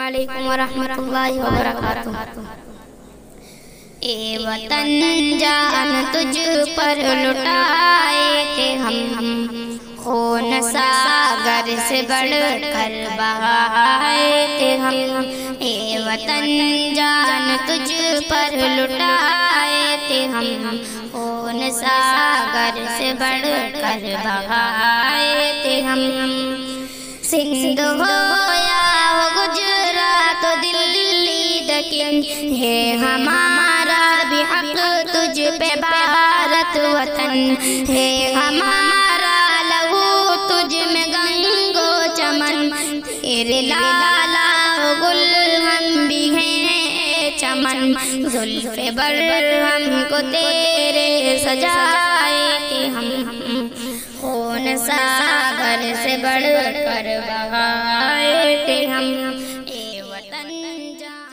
علیکم ورحمۃ اللہ وبرکاتہ۔ اے وطن جان تجھ پر لٹائے تھے ہم، خون ساگر سے بڑھ کر بہائے تھے ہم۔ اے وطن جان تجھ پر لٹائے تھے ہم، خون ساگر سے بڑھ کر بہائے تھے ہم۔ سندھ ہو یا گجرات دلی دکن، ہے ہمارا بھی حق تجھ پہ بھارت وطن، ہے ہمارا لہو تجھ میں گنگ و چمن، تیرے لالا گل ہم بھی ہیں چمن، زلف بر ہم کو تیرے سجائے تھے ہم، خون ساگر سے بڑھ کر بہائے تھے ہم۔ اے وطن جان